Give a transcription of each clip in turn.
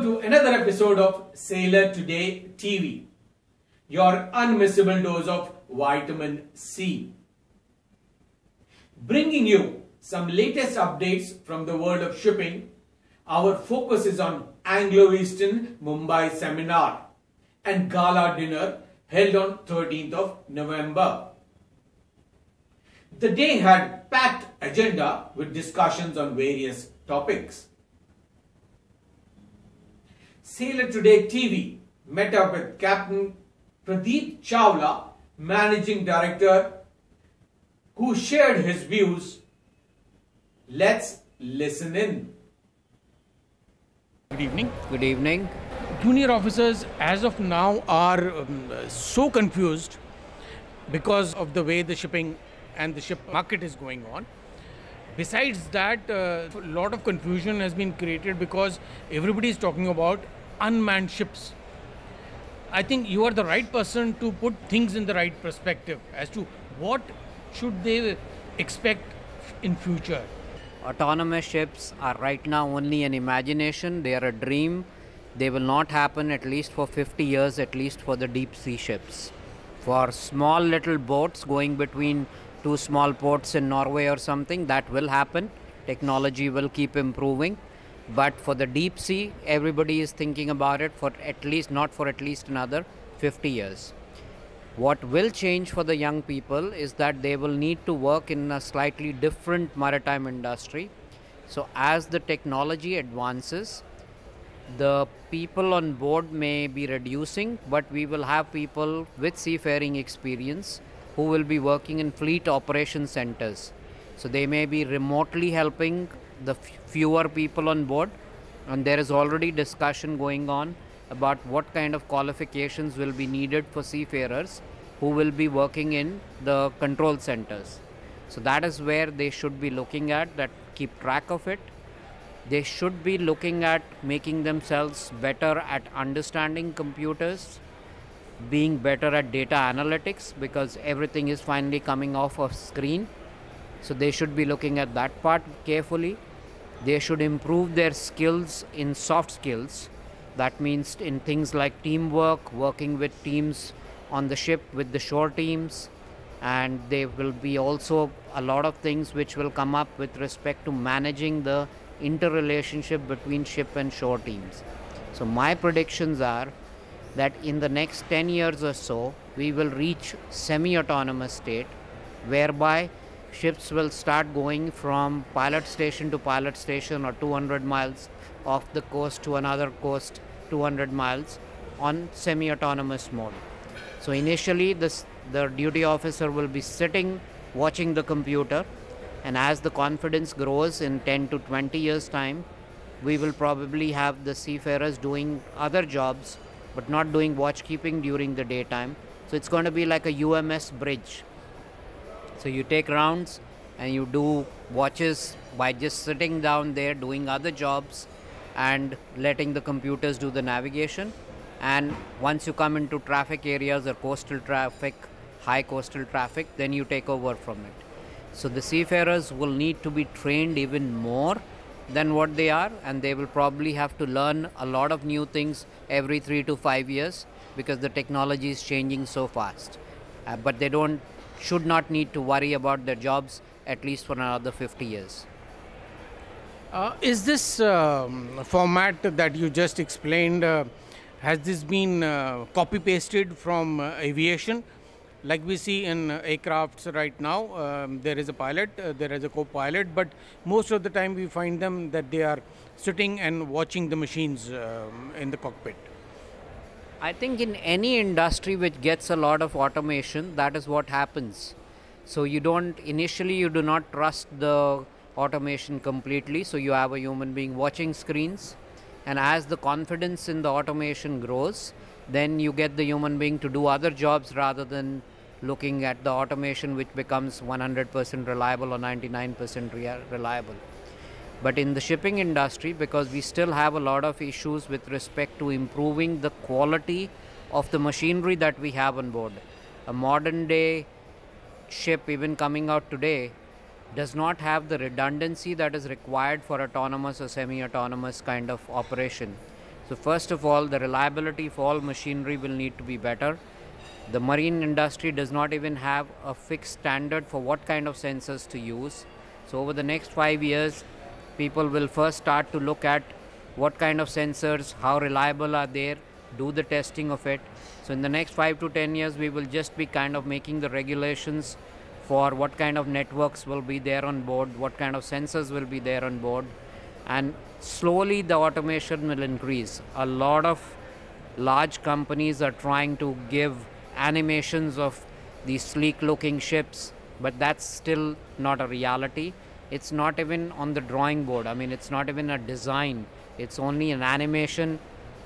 Welcome to another episode of Sailor Today TV, your unmissable dose of vitamin C. Bringing you some latest updates from the world of shipping, our focus is on Angloeastern Mumbai seminar and gala dinner held on 13th of November. The day had packed agenda with discussions on various topics. Sailor Today TV met up with Captain P Chawla, Managing Director, who shared his views. Let's listen in. Good evening. Good evening. Junior officers as of now are so confused because of the way the shipping and the ship market is going on. Besides that, a lot of confusion has been created because everybody is talking about unmanned ships. I think you are the right person to put things in the right perspective as to what should they expect in future. Autonomous ships are right now only an imagination. They are a dream. They will not happen at least for 50 years, at least for the deep sea ships. For small little boats going between two small ports in Norway or something, that will happen. Technology will keep improving. But for the deep sea, everybody is thinking about it for at least, not for at least another 50 years. What will change for the young people is that they will need to work in a slightly different maritime industry. So as the technology advances, the people on board may be reducing, but we will have people with seafaring experience who will be working in fleet operation centers. So they may be remotely helping the fewer people on board, and there is already discussion going on about what kind of qualifications will be needed for seafarers who will be working in the control centers. So that is where they should be looking at, that keep track of it. They should be looking at making themselves better at understanding computers, being better at data analytics, because everything is finally coming off of screen. So they should be looking at that part carefully. They should improve their skills in soft skills. That means in things like teamwork, working with teams on the ship with the shore teams. And there will be also a lot of things which will come up with respect to managing the interrelationship between ship and shore teams. So my predictions are that in the next 10 years or so, we will reach semi-autonomous state, whereby ships will start going from pilot station to pilot station or 200 miles off the coast to another coast 200 miles on semi-autonomous mode. So initially the duty officer will be sitting watching the computer, and as the confidence grows in 10 to 20 years time, we will probably have the seafarers doing other jobs but not doing watchkeeping during the daytime. So it's going to be like a UMS bridge. So you take rounds and you do watches by just sitting down there doing other jobs and letting the computers do the navigation. And once you come into traffic areas or coastal traffic, high coastal traffic, then you take over from it. So the seafarers will need to be trained even more than what they are, and they will probably have to learn a lot of new things every 3 to 5 years because the technology is changing so fast. But they should not need to worry about their jobs at least for another 50 years. Is this format that you just explained, has this been copy-pasted from aviation? Like we see in aircrafts right now, there is a pilot, there is a co-pilot, but most of the time we find them that they are sitting and watching the machines in the cockpit. I think in any industry which gets a lot of automation, that is what happens. So initially you do not trust the automation completely, so you have a human being watching screens, and as the confidence in the automation grows, then you get the human being to do other jobs rather than looking at the automation which becomes 100% reliable or 99% reliable. But in the shipping industry, because we still have a lot of issues with respect to improving the quality of the machinery that we have on board. A modern day ship, even coming out today, does not have the redundancy that is required for autonomous or semi-autonomous kind of operation. So first of all, the reliability for all machinery will need to be better. The marine industry does not even have a fixed standard for what kind of sensors to use. So over the next 5 years, people will first start to look at what kind of sensors, how reliable are they, do the testing of it. So in the next 5 to 10 years, we will just be kind of making the regulations for what kind of networks will be there on board, what kind of sensors will be there on board, and slowly the automation will increase. A lot of large companies are trying to give animations of these sleek looking ships, but that's still not a reality. It's not even on the drawing board. I mean, it's not even a design. It's only an animation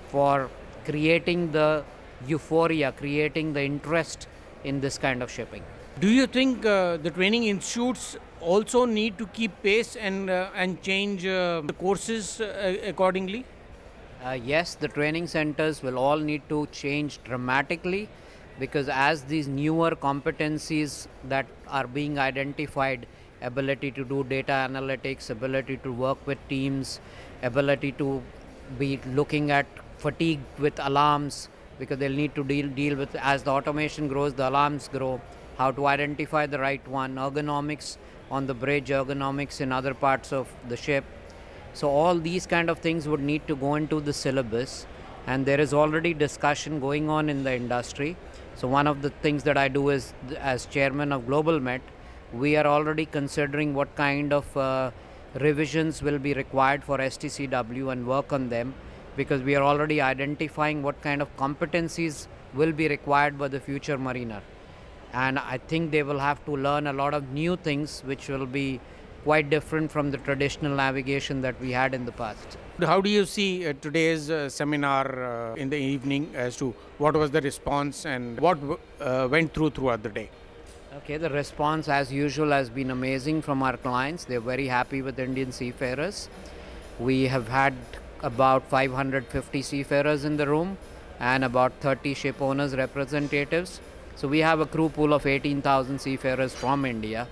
for creating the euphoria, creating the interest in this kind of shipping. Do you think the training institutes also need to keep pace and change the courses accordingly? Yes, the training centers will all need to change dramatically, because as these newer competencies that are being identified, ability to do data analytics, ability to work with teams, ability to be looking at fatigue with alarms, because they'll need to deal with, as the automation grows, the alarms grow, how to identify the right one, ergonomics on the bridge, ergonomics in other parts of the ship. So all these kind of things would need to go into the syllabus, and there is already discussion going on in the industry. So one of the things that I do is, as chairman of Global Met, we are already considering what kind of revisions will be required for STCW and work on them, because we are already identifying what kind of competencies will be required by the future mariner. And I think they will have to learn a lot of new things which will be quite different from the traditional navigation that we had in the past. How do you see today's seminar in the evening, as to what was the response and what went throughout the day? Okay, the response as usual has been amazing from our clients. They're very happy with Indian seafarers. We have had about 550 seafarers in the room and about 30 ship owners representatives. So we have a crew pool of 18,000 seafarers from India,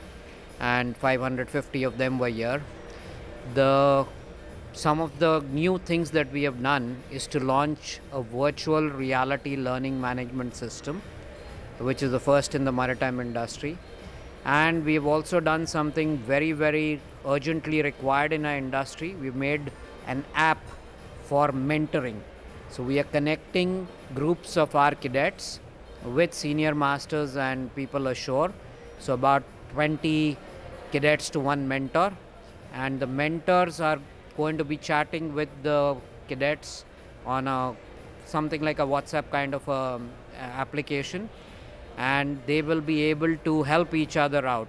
and 550 of them were here. Some of the new things that we have done is to launch a virtual reality learning management system, which is the first in the maritime industry. And we have also done something very, very urgently required in our industry. We've made an app for mentoring. So we are connecting groups of our cadets with senior masters and people ashore. So about 20 cadets to one mentor, and the mentors are going to be chatting with the cadets on something like a WhatsApp kind of application, and they will be able to help each other out.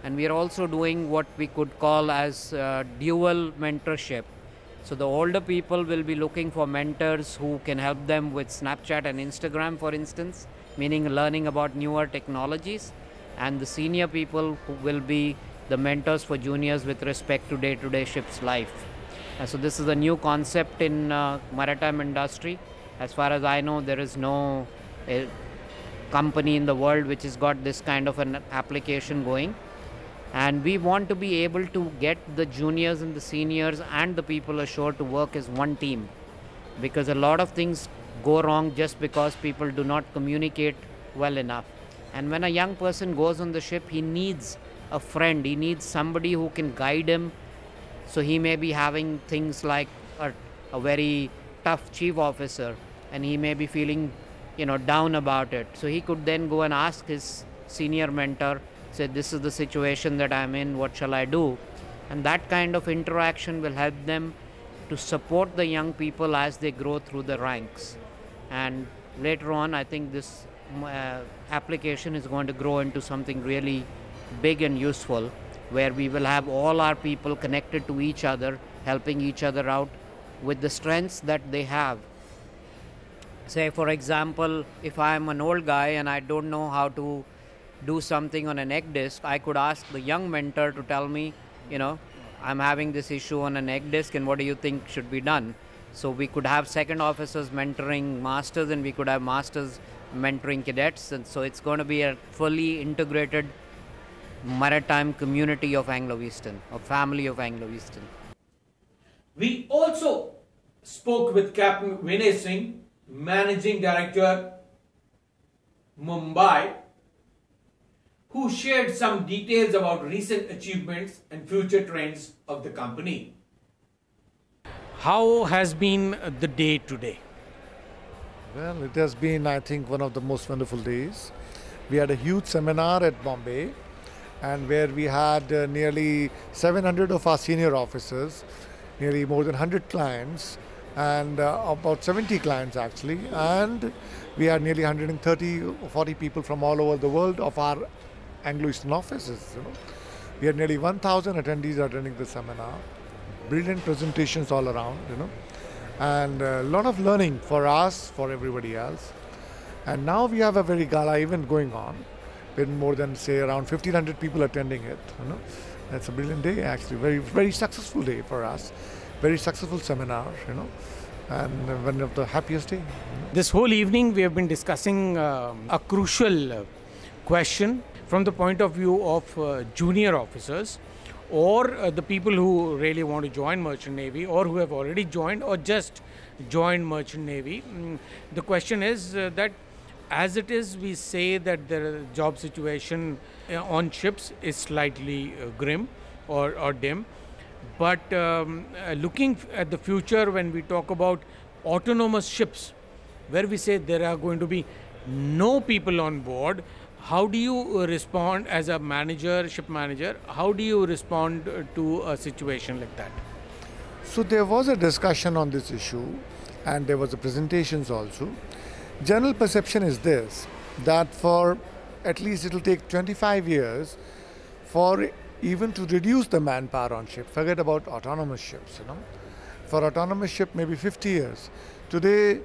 And we are also doing what we could call as dual mentorship. So the older people will be looking for mentors who can help them with Snapchat and Instagram, for instance, meaning learning about newer technologies, and the senior people who will be the mentors for juniors with respect to day-to-day ship's life. So this is a new concept in maritime industry. As far as I know, there is no company in the world which has got this kind of an application going. And we want to be able to get the juniors and the seniors and the people ashore to work as one team, because a lot of things go wrong just because people do not communicate well enough. And when a young person goes on the ship, he needs a friend, he needs somebody who can guide him. So he may be having things like a very tough chief officer, and he may be feeling, down about it. So he could then go and ask his senior mentor, say, this is the situation that I'm in, what shall I do? And that kind of interaction will help them to support the young people as they grow through the ranks. And later on, I think this application is going to grow into something really big and useful, where we will have all our people connected to each other, helping each other out with the strengths that they have. Say, for example, if I'm an old guy and I don't know how to do something on an egg disc, I could ask the young mentor to tell me, I'm having this issue on an egg disc, and what do you think should be done? So we could have second officers mentoring masters, and we could have masters mentoring cadets. And so it's going to be a fully integrated maritime community of Angloeastern, or family of Angloeastern. We also spoke with Captain Vinay Singh, Managing Director, Mumbai, who shared some details about recent achievements and future trends of the company. How has been the day today? Well, it has been, I think, one of the most wonderful days. We had a huge seminar at Bombay, and where we had nearly 700 of our senior officers, nearly more than 100 clients, and about 70 clients actually, and we had nearly 130 or 40 people from all over the world of our Angloeastern offices. We had nearly 1,000 attendees attending the seminar. Brilliant presentations all around, and a lot of learning for us, for everybody else. And now we have a very gala event going on, with more than, say, around 1,500 people attending it. That's a brilliant day, actually. Very, very successful day for us. Very successful seminar, and one of the happiest day. This whole evening we have been discussing a crucial question from the point of view of junior officers, or the people who really want to join Merchant Navy, or who have already joined or just joined Merchant Navy. The question is that as it is, we say that the job situation on ships is slightly grim or dim. But looking at the future, when we talk about autonomous ships, where we say there are going to be no people on board, how do you respond as a manager, ship manager? How do you respond to a situation like that? So there was a discussion on this issue, and there was a presentations also. General perception is this, that for at least it will take 25 years for even to reduce the manpower on ship. Forget about autonomous ships, For autonomous ship, maybe 50 years. Today,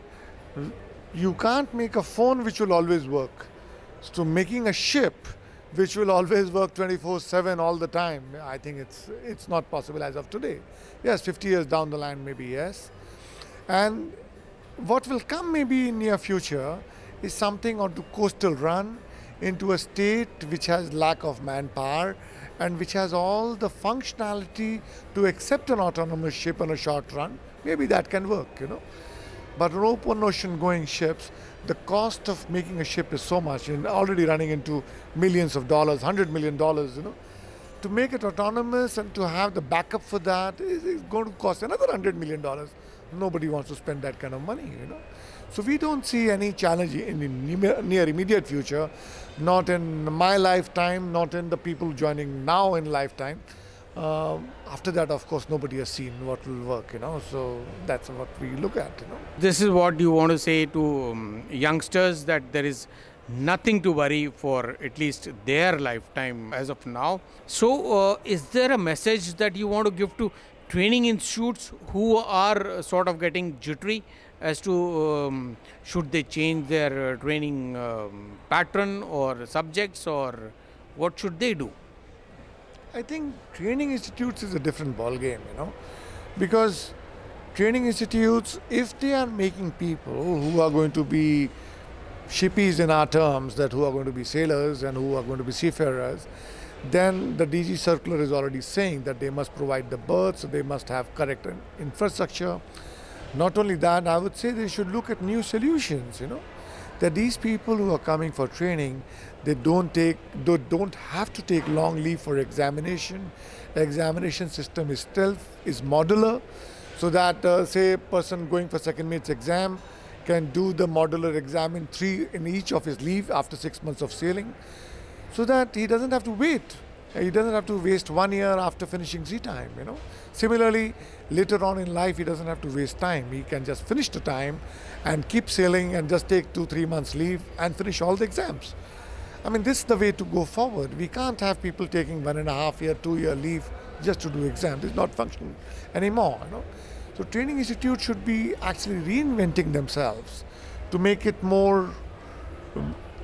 you can't make a phone which will always work. So making a ship which will always work 24/7 all the time, I think it's not possible as of today. Yes, 50 years down the line, maybe yes. And what will come maybe in near future is something onto coastal run, into a state which has lack of manpower and which has all the functionality to accept an autonomous ship on a short run. Maybe that can work, But on open ocean going ships, the cost of making a ship is so much, and already running into millions of dollars, $100 million, To make it autonomous and to have the backup for that is going to cost another $100 million. Nobody wants to spend that kind of money, So we don't see any challenge in the near immediate future, not in my lifetime, not in the people joining now in lifetime. After that, of course, nobody has seen what will work, So that's what we look at, This is what you want to say to youngsters, that there is nothing to worry for at least their lifetime as of now. So is there a message that you want to give to training institutes who are sort of getting jittery as to should they change their training pattern or subjects, or what should they do? I think training institutes is a different ball game, because training institutes, if they are making people who are going to be shippies in our terms, that who are going to be sailors and who are going to be seafarers, then the DG circular is already saying that they must provide the berths, so they must have correct infrastructure. Not only that, I would say they should look at new solutions, that these people who are coming for training, they don't have to take long leave for examination. The examination system is modular, so that say a person going for second mate's exam can do the modular exam in each of his leave after 6 months of sailing, so that he doesn't have to wait. He doesn't have to waste 1 year after finishing sea time, Similarly, later on in life, he doesn't have to waste time. He can just finish the time and keep sailing and just take 2-3 months leave and finish all the exams. I mean, this is the way to go forward. We can't have people taking 1.5 year, 2 year leave just to do exams. It's not functioning anymore, So training institutes should be actually reinventing themselves to make it more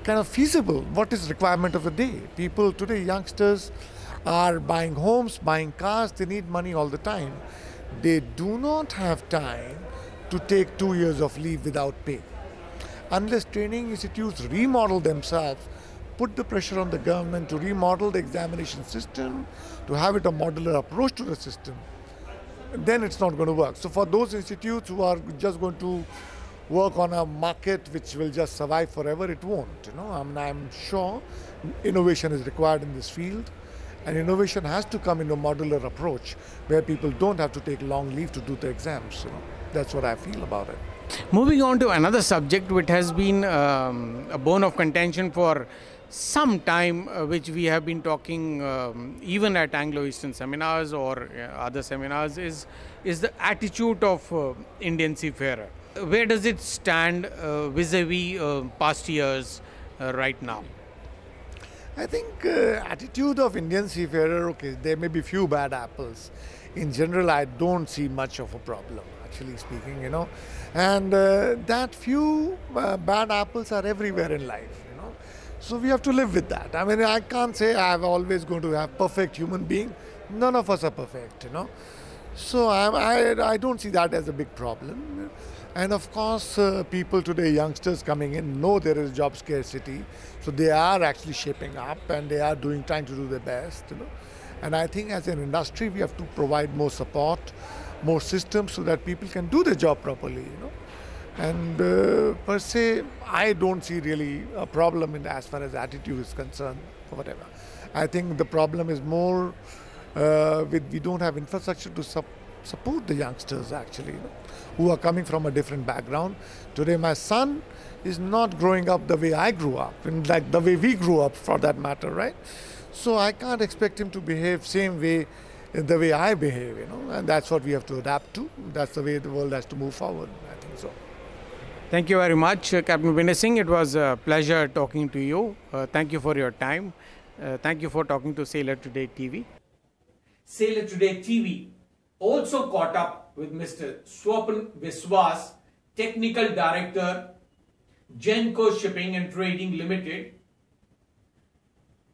kind of feasible. What is requirement of the day? People today, youngsters, are buying homes, buying cars. They need money all the time. They do not have time to take 2 years of leave without pay. Unless training institutes remodel themselves, put the pressure on the government to remodel the examination system, to have it a modular approach to the system, then it's not going to work. So for those institutes who are just going to work on a market which will just survive forever, it won't. I'm sure innovation is required in this field, and innovation has to come in a modular approach where people don't have to take long leave to do the exams. That's what I feel about it. Moving on to another subject which has been a bone of contention for some time, which we have been talking even at Angloeastern seminars or other seminars, is the attitude of Indian seafarer. Where does it stand vis-a-vis past years right now? I think attitude of Indian seafarer, okay, there may be few bad apples. In general, I don't see much of a problem, actually speaking, and that few bad apples are everywhere in life, So we have to live with that. I mean, I can't say I'm always going to have perfect human being. None of us are perfect, So I don't see that as a big problem. And of course, people today, youngsters coming in, know there is job scarcity. So they are actually shaping up and they are trying to do their best, And I think as an industry, we have to provide more support, more systems so that people can do their job properly, And per se, I don't see really a problem as far as attitude is concerned or whatever. I think the problem is more we don't have infrastructure to support the youngsters actually, who are coming from a different background. Today, my son is not growing up the way I grew up, and like the way we grew up for that matter, right? So I can't expect him to behave same way the way I behave, and that's what we have to adapt to. That's the way the world has to move forward, I think so. Thank you very much, Captain Vinay Singh. It was a pleasure talking to you. Thank you for your time. Thank you for talking to Sailor Today TV. Sailor Today TV also caught up with Mr. Swapan Viswas, Technical Director, Genco Shipping and Trading Limited,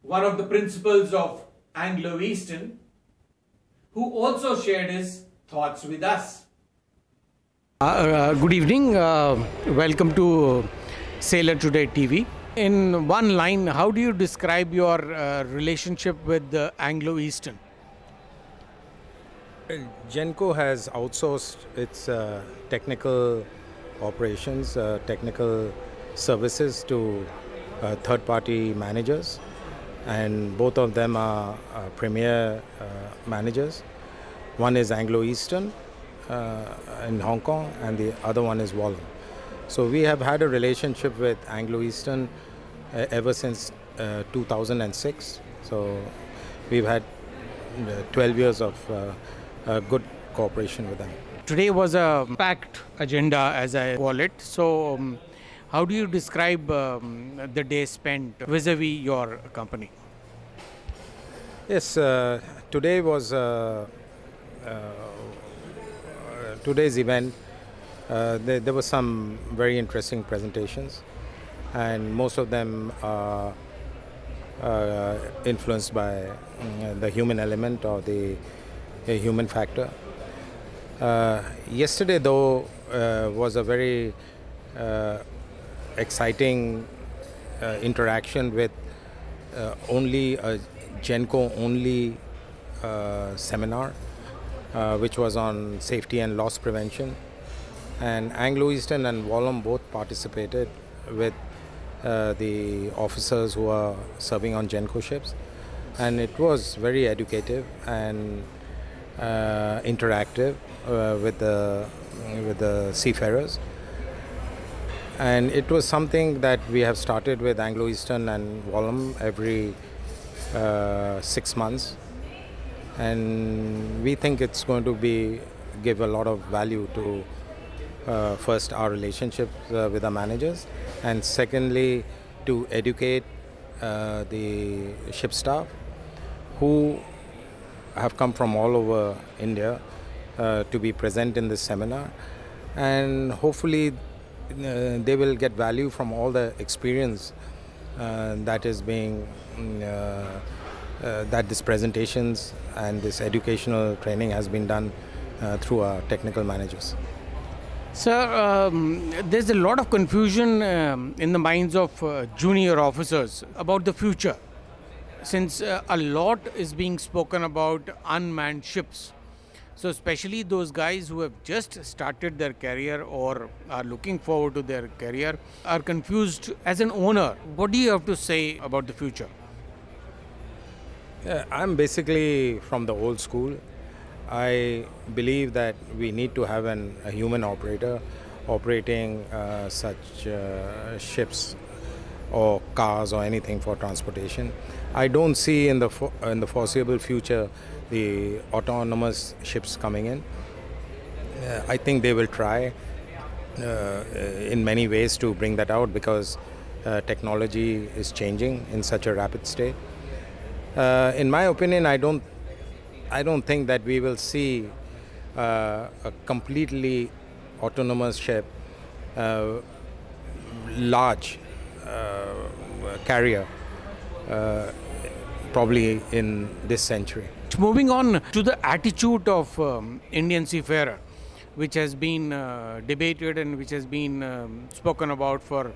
one of the principals of Angloeastern, who also shared his thoughts with us. Good evening. Welcome to Sailor Today TV. In one line, how do you describe your relationship with Angloeastern? Genco has outsourced its technical operations, technical services to third-party managers, and both of them are premier managers. One is Angloeastern in Hong Kong, and the other one is Wallam. So we have had a relationship with Angloeastern ever since 2006. So we've had 12 years of good cooperation with them. Today was a packed agenda, as I call it. So how do you describe the day spent vis-a-vis your company? Yes, today was today's event. There were some very interesting presentations, and most of them are influenced by the human element or the human factor. Yesterday, though, was a very exciting interaction with only a Genco-only seminar, which was on safety and loss prevention. And Angloeastern and Wallam both participated with the officers who are serving on Genco ships. And it was very educative and interactive with the seafarers. And it was something that we have started with Angloeastern and Wallam every 6 months. And we think it's going to give a lot of value to first our relationship with our managers, and secondly to educate the ship staff who have come from all over India to be present in this seminar, and hopefully they will get value from all the experience that is being that these presentations and this educational training has been done through our technical managers. Sir, there's a lot of confusion in the minds of junior officers about the future, since a lot is being spoken about unmanned ships. So especially those guys who have just started their career or are looking forward to their career are confused as an owner. What do you have to say about the future? I'm basically from the old school. I believe that we need to have a human operator operating such ships or cars or anything for transportation. I don't see in the foreseeable future the autonomous ships coming in. I think they will try in many ways to bring that out because technology is changing in such a rapid state. In my opinion, I don't think that we will see a completely autonomous ship, large carrier, probably in this century. Moving on to the attitude of Indian seafarer, which has been debated and which has been spoken about for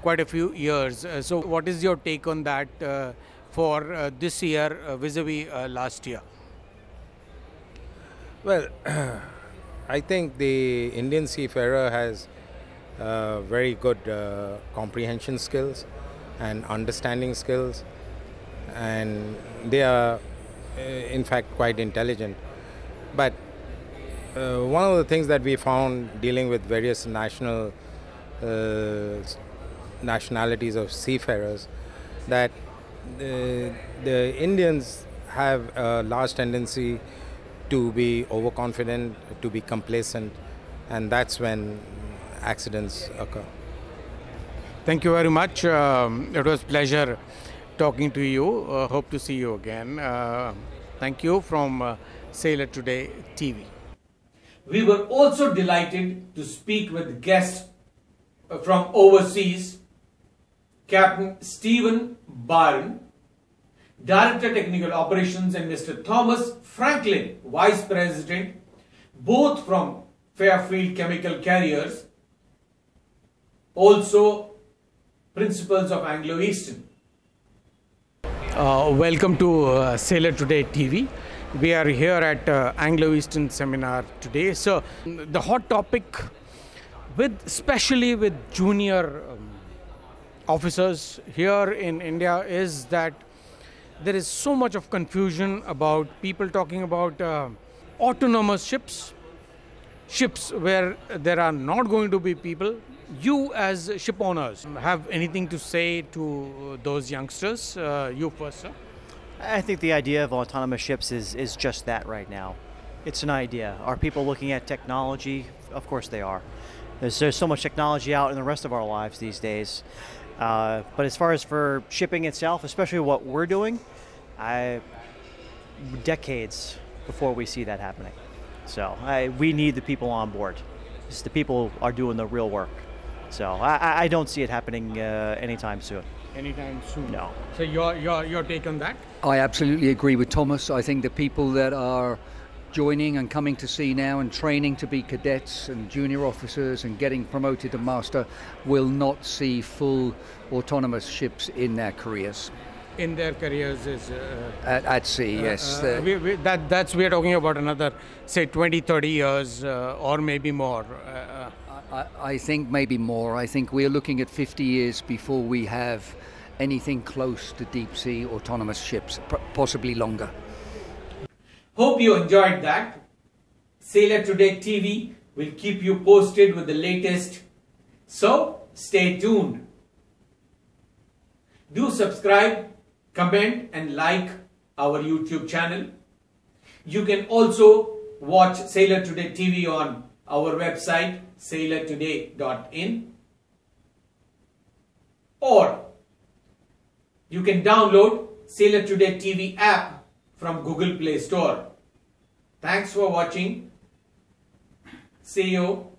quite a few years. So what is your take on that for this year vis-a-vis last year? Well, I think the Indian seafarer has very good comprehension skills and understanding skills, and they are in fact quite intelligent. But one of the things that we found dealing with various nationalities of seafarers, that the Indians have a large tendency to be overconfident, to be complacent, and that's when accidents occur. Thank you very much. It was a pleasure talking to you. Hope to see you again. Thank you from Sailor Today TV. We were also delighted to speak with guests from overseas, Captain Stephen Byron, Director Technical Operations, and Mr. Thomas Franklin, Vice President, both from Fairfield Chemical Carriers, also principals of Angloeastern. Welcome to Sailor Today TV. We are here at Angloeastern seminar today. So the hot topic, especially with junior officers here in India, is that there is so much of confusion about people talking about autonomous ships where there are not going to be people. You as ship owners have anything to say to those youngsters? You first, sir. I think the idea of autonomous ships is just that right now. It's an idea. Are people looking at technology? Of course they are. There's so much technology out in the rest of our lives these days. But as far as for shipping itself, especially what we're doing, decades before we see that happening. So we need the people on board. The people are doing the real work. So I don't see it happening anytime soon. Anytime soon? No. So your take on that? I absolutely agree with Thomas. I think the people that are joining and coming to sea now and training to be cadets and junior officers and getting promoted to master will not see full autonomous ships in their careers. In their careers is at sea, yes. We are talking about another, say, 20, 30 years or maybe more. I think maybe more. I think we're looking at 50 years before we have anything close to deep sea autonomous ships, possibly longer. Hope you enjoyed that. Sailor Today TV will keep you posted with the latest. So stay tuned. Do subscribe, comment and like our YouTube channel. You can also watch Sailor Today TV on our website sailortoday.in, or you can download Sailor Today TV app from Google Play Store. Thanks for watching. See you